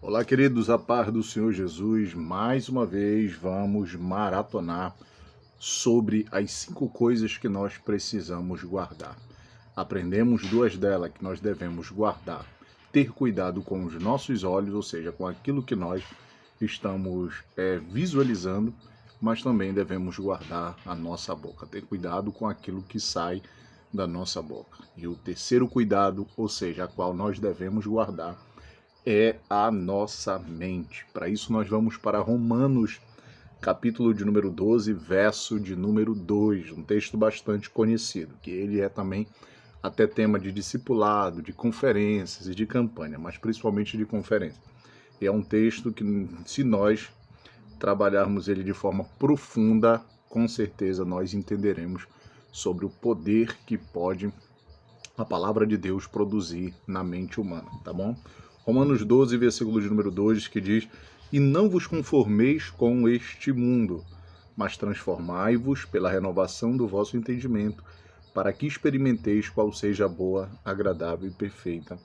Olá, queridos, a paz do Senhor Jesus. Mais uma vez vamos maratonar sobre as 5 coisas que nós precisamos guardar. Aprendemos 2 delas que nós devemos guardar. Ter cuidado com os nossos olhos, ou seja, com aquilo que nós estamos visualizando, mas também devemos guardar a nossa boca. Ter cuidado com aquilo que sai da nossa boca. E o terceiro cuidado, ou seja, a qual nós devemos guardar, é a nossa mente. Para isso nós vamos para Romanos, capítulo de número 12, verso de número 2, um texto bastante conhecido, que ele é também até tema de discipulado, de conferências e de campanha, mas principalmente de conferência. E é um texto que, se nós trabalharmos ele de forma profunda, com certeza nós entenderemos sobre o poder que pode a palavra de Deus produzir na mente humana, tá bom? Romanos 12, versículo de número 2, que diz: E não vos conformeis com este mundo, mas transformai-vos pela renovação do vosso entendimento, para que experimenteis qual seja a boa, agradável e perfeita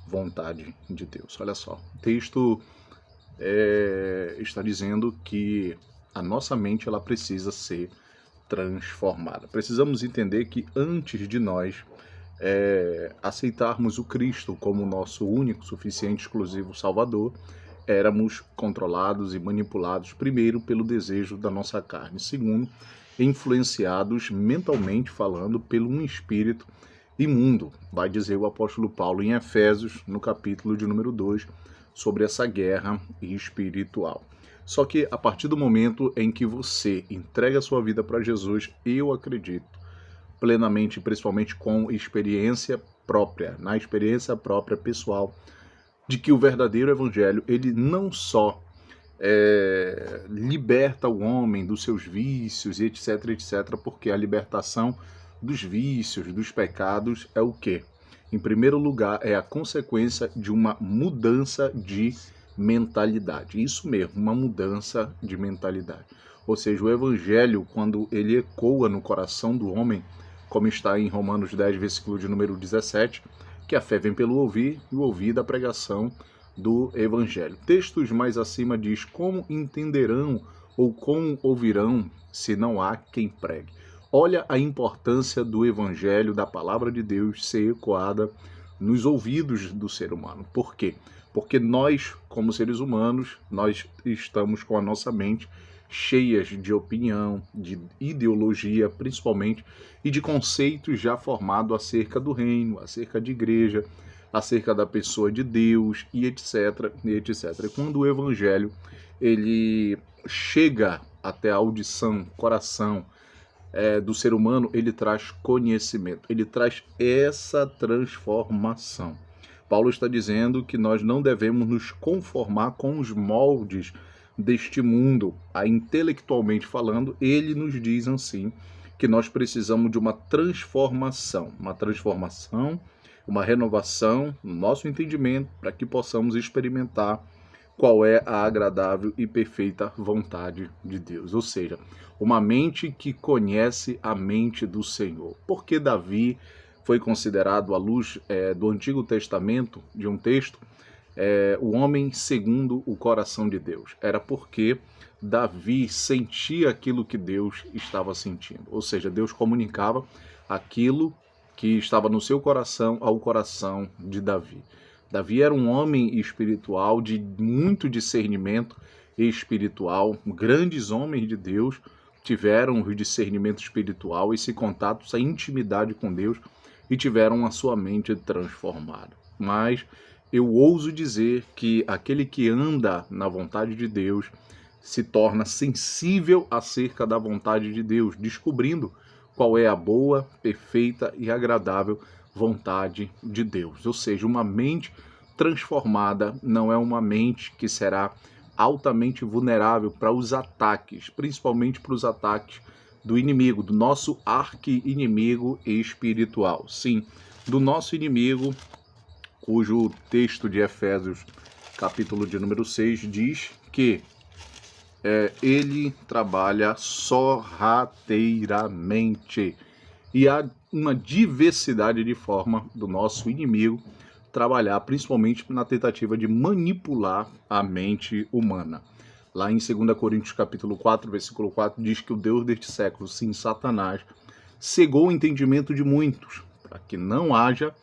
vontade de Deus. Olha só, o texto está dizendo que a nossa mente ela precisa ser transformada. Precisamos entender que antes de nós aceitarmos o Cristo como nosso único, suficiente, exclusivo Salvador, éramos controlados e manipulados, primeiro, pelo desejo da nossa carne, segundo, influenciados mentalmente falando pelo um espírito imundo, vai dizer o apóstolo Paulo em Efésios, no capítulo de número 2, sobre essa guerra espiritual. Só que a partir do momento em que você entrega a sua vida para Jesus, eu acredito plenamente, principalmente com experiência própria, na experiência própria pessoal, de que o verdadeiro evangelho, ele não só liberta o homem dos seus vícios, etc, etc, porque a libertação dos vícios, dos pecados é o quê? Em primeiro lugar, é a consequência de uma mudança de mentalidade. Isso mesmo, uma mudança de mentalidade. Ou seja, o evangelho, quando ele ecoa no coração do homem, como está em Romanos 10, versículo de número 17, que a fé vem pelo ouvir, e o ouvir da pregação do Evangelho. Textos mais acima diz: como entenderão ou como ouvirão se não há quem pregue? Olha a importância do Evangelho, da palavra de Deus ser ecoada nos ouvidos do ser humano. Por quê? Porque nós, como seres humanos, nós estamos com a nossa mente cheias de opinião, de ideologia principalmente, e de conceitos já formados acerca do reino, acerca de igreja, acerca da pessoa de Deus e etc, e etc. E quando o evangelho ele chega até a audição, coração do ser humano, ele traz conhecimento, ele traz essa transformação. Paulo está dizendo que nós não devemos nos conformar com os moldes deste mundo. Intelectualmente falando, ele nos diz assim, que nós precisamos de uma transformação, uma renovação no nosso entendimento, para que possamos experimentar qual é a agradável e perfeita vontade de Deus. Ou seja, uma mente que conhece a mente do Senhor. Porque Davi foi considerado, à luz do Antigo Testamento, de um texto, o homem segundo o coração de Deus. Era porque Davi sentia aquilo que Deus estava sentindo. Ou seja, Deus comunicava aquilo que estava no seu coração ao coração de Davi. Davi era um homem espiritual de muito discernimento espiritual. Grandes homens de Deus tiveram o discernimento espiritual, esse contato, essa intimidade com Deus, e tiveram a sua mente transformada. Mas eu ouso dizer que aquele que anda na vontade de Deus se torna sensível acerca da vontade de Deus, descobrindo qual é a boa, perfeita e agradável vontade de Deus. Ou seja, uma mente transformada não é uma mente que será altamente vulnerável para os ataques, principalmente para os ataques do inimigo, do nosso arqui-inimigo espiritual. Sim, do nosso inimigo, cujo texto de Efésios, capítulo de número 6, diz que ele trabalha sorrateiramente. E há uma diversidade de forma do nosso inimigo trabalhar principalmente na tentativa de manipular a mente humana. Lá em 2 Coríntios capítulo 4, versículo 4, diz que o Deus deste século, sim, Satanás, cegou o entendimento de muitos, para que não haja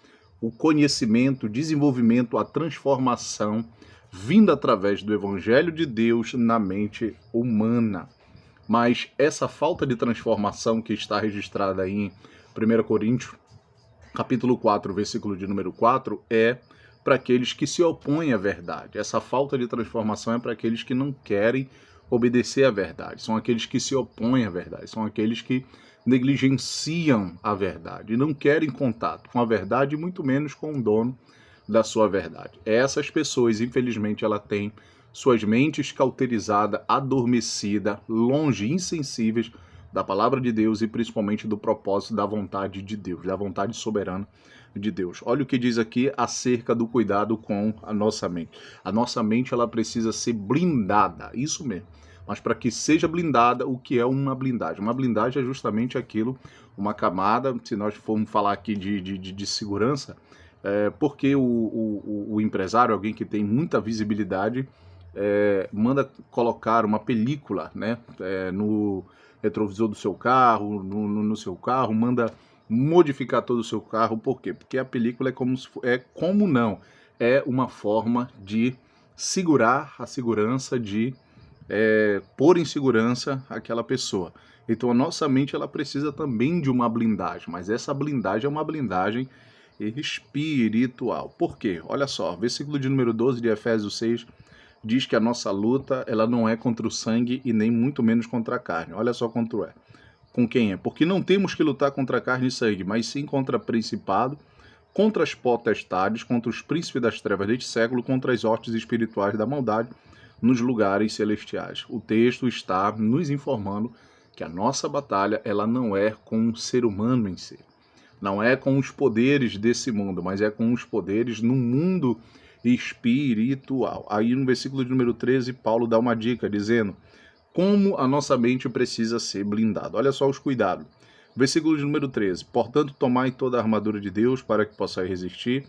o conhecimento, o desenvolvimento, a transformação vinda através do Evangelho de Deus na mente humana. Mas essa falta de transformação que está registrada aí em 1 Coríntios, capítulo 4, versículo de número 4, é para aqueles que se opõem à verdade. Essa falta de transformação é para aqueles que não querem obedecer à verdade. São aqueles que se opõem à verdade. São aqueles que negligenciam a verdade e não querem contato com a verdade, muito menos com o dono da sua verdade. Essas pessoas, infelizmente, ela têm suas mentes cauterizadas, adormecidas, longe, insensíveis da palavra de Deus e principalmente do propósito da vontade de Deus, da vontade soberana de Deus. Olha o que diz aqui acerca do cuidado com a nossa mente. A nossa mente, ela precisa ser blindada, isso mesmo. Mas para que seja blindada, o que é uma blindagem? Uma blindagem é justamente aquilo, uma camada, se nós formos falar aqui de segurança, porque o empresário, alguém que tem muita visibilidade, manda colocar uma película, né, no retrovisor do seu carro, no seu carro, manda modificar todo o seu carro. Por quê? Porque a película é uma forma de segurar a segurança, de pôr em segurança aquela pessoa. Então a nossa mente, ela precisa também de uma blindagem, mas essa blindagem é uma blindagem espiritual. Por quê? Olha só, versículo de número 12 de Efésios 6 diz que a nossa luta, ela não é contra o sangue e nem muito menos contra a carne. Olha só quanto é. Com quem é? Porque não temos que lutar contra carne e sangue, mas sim contra principado, contra as potestades, contra os príncipes das trevas deste século, contra as hostes espirituais da maldade nos lugares celestiais. O texto está nos informando que a nossa batalha, ela não é com o ser humano em si. Não é com os poderes desse mundo, mas é com os poderes no mundo espiritual. Aí no versículo de número 13, Paulo dá uma dica, dizendo como a nossa mente precisa ser blindada. Olha só os cuidados. Versículo de número 13. Portanto, tomai toda a armadura de Deus para que possais resistir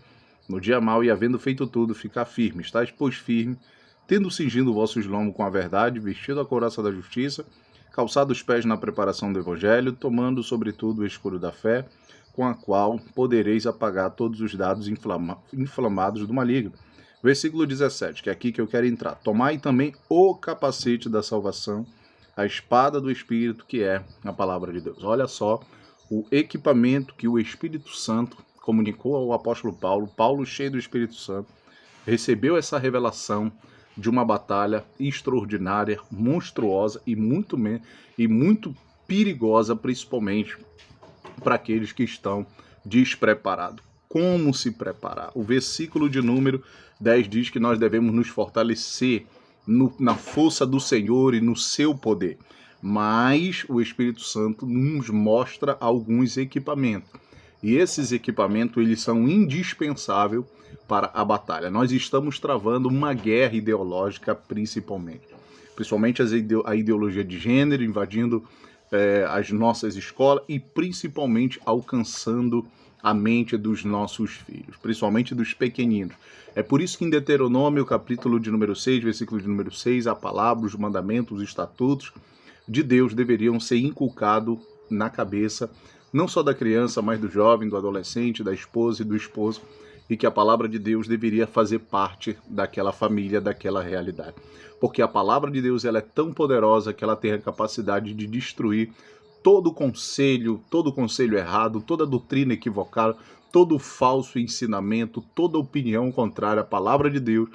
no dia mau e, havendo feito tudo, ficar firme. Estais, pois, firme, tendo cingido vossos lombos com a verdade, vestido a couraça da justiça, calçado os pés na preparação do evangelho, tomando, sobretudo, o escudo da fé, com a qual podereis apagar todos os dados inflamados do maligno. Versículo 17, que é aqui que eu quero entrar. Tomai também o capacete da salvação, a espada do Espírito, que é a palavra de Deus. Olha só o equipamento que o Espírito Santo comunicou ao apóstolo Paulo. Paulo, cheio do Espírito Santo, recebeu essa revelação de uma batalha extraordinária, monstruosa e muito perigosa, principalmente para aqueles que estão despreparados. Como se preparar? O versículo de número 10 diz que nós devemos nos fortalecer na força do Senhor e no seu poder. Mas o Espírito Santo nos mostra alguns equipamentos. E esses equipamentos, eles são indispensáveis para a batalha. Nós estamos travando uma guerra ideológica, principalmente a ideologia de gênero, invadindo as nossas escolas e principalmente alcançando a mente dos nossos filhos, principalmente dos pequeninos. É por isso que em Deuteronômio, capítulo de número 6, versículo de número 6, a palavra, os mandamentos, os estatutos de Deus deveriam ser inculcados na cabeça, não só da criança, mas do jovem, do adolescente, da esposa e do esposo, e que a palavra de Deus deveria fazer parte daquela família, daquela realidade. Porque a palavra de Deus, ela é tão poderosa que ela tem a capacidade de destruir todo conselho errado, toda doutrina equivocada, todo falso ensinamento, toda opinião contrária à palavra de Deus.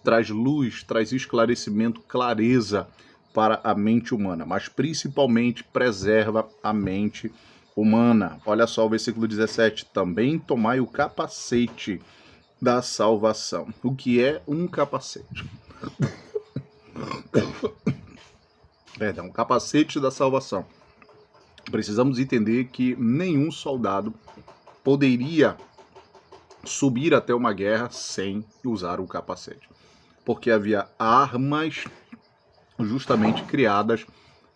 Traz luz, traz esclarecimento, clareza para a mente humana, mas principalmente preserva a mente humana. Olha só o versículo 17. Também tomai o capacete da salvação. O que é um capacete? Perdão, capacete da salvação. Precisamos entender que nenhum soldado poderia subir até uma guerra sem usar o capacete. Porque havia armas justamente criadas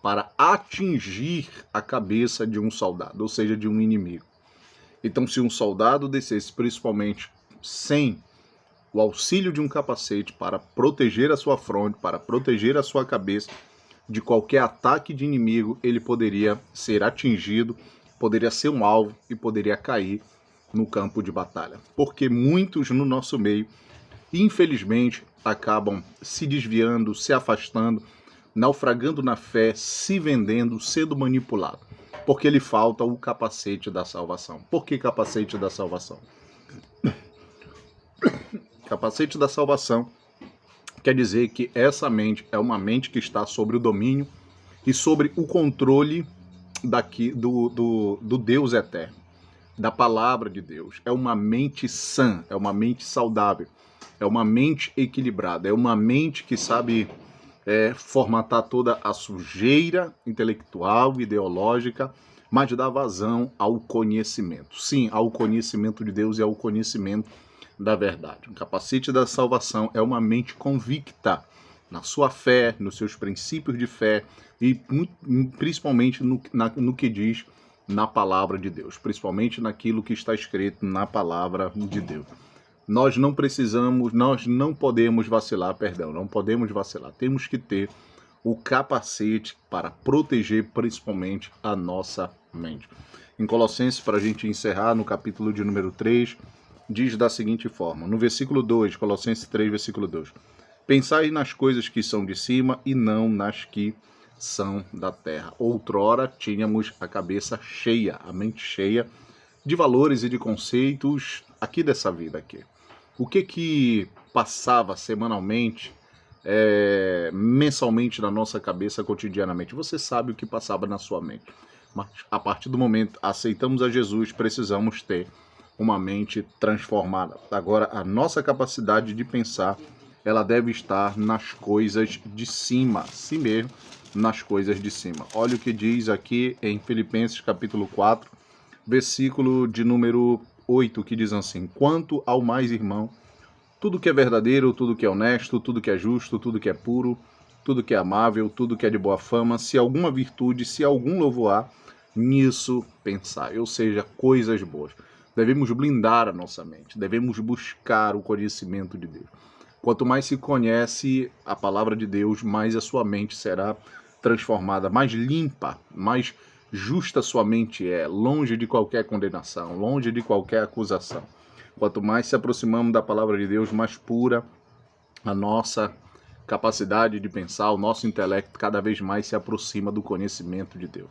para atingir a cabeça de um soldado, ou seja, de um inimigo. Então, se um soldado descesse, principalmente sem o auxílio de um capacete para proteger a sua fronte, para proteger a sua cabeça de qualquer ataque de inimigo, ele poderia ser atingido, poderia ser um alvo e poderia cair no campo de batalha. Porque muitos no nosso meio, infelizmente, acabam se desviando, se afastando, naufragando na fé, se vendendo, sendo manipulado. Porque lhe falta o capacete da salvação. Por que capacete da salvação? Capacete da salvação quer dizer que essa mente é uma mente que está sobre o domínio e sobre o controle do Deus eterno, da palavra de Deus. É uma mente sã, é uma mente saudável, é uma mente equilibrada, é uma mente que sabe formatar toda a sujeira intelectual, ideológica, mas dá vazão ao conhecimento. Sim, ao conhecimento de Deus e ao conhecimento da verdade. O capacete da salvação é uma mente convicta na sua fé, nos seus princípios de fé e principalmente no que diz na palavra de Deus, principalmente naquilo que está escrito na palavra de Deus. Nós não podemos vacilar, não podemos vacilar. Temos que ter o capacete para proteger principalmente a nossa mente. Em Colossenses, para a gente encerrar, no capítulo de número 3, diz da seguinte forma, no versículo 2, Colossenses 3, versículo 2, pensai nas coisas que são de cima e não nas que são da terra. Outrora tínhamos a cabeça cheia, a mente cheia de valores e de conceitos aqui dessa vida aqui. O que passava semanalmente, mensalmente na nossa cabeça cotidianamente? Você sabe o que passava na sua mente. Mas a partir do momento aceitamos a Jesus, precisamos ter uma mente transformada. Agora, a nossa capacidade de pensar, ela deve estar nas coisas de cima, assim mesmo, nas coisas de cima. Olha o que diz aqui em Filipenses capítulo 4, versículo de número 8, que diz assim, quanto ao mais, irmão, tudo que é verdadeiro, tudo que é honesto, tudo que é justo, tudo que é puro, tudo que é amável, tudo que é de boa fama, se alguma virtude, se algum louvor há, nisso pensai, ou seja, coisas boas. Devemos blindar a nossa mente, devemos buscar o conhecimento de Deus. Quanto mais se conhece a palavra de Deus, mais a sua mente será transformada, mais limpa, mais justa sua mente é, longe de qualquer condenação, longe de qualquer acusação. Quanto mais se aproximamos da palavra de Deus, mais pura a nossa capacidade de pensar, o nosso intelecto cada vez mais se aproxima do conhecimento de Deus.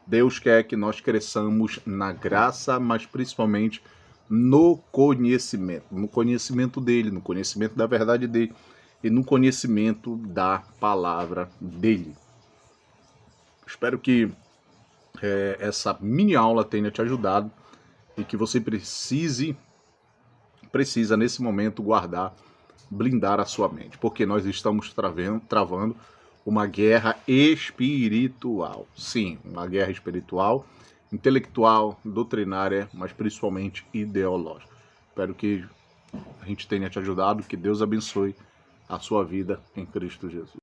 Deus quer que nós cresçamos na graça, mas principalmente no conhecimento dele, no conhecimento da verdade dele e no conhecimento da palavra dele. Espero que essa mini aula tenha te ajudado e que você precisa nesse momento guardar, blindar a sua mente, porque nós estamos travando uma guerra espiritual. Sim, uma guerra espiritual, intelectual, doutrinária, mas principalmente ideológica. Espero que a gente tenha te ajudado, que Deus abençoe a sua vida em Cristo Jesus.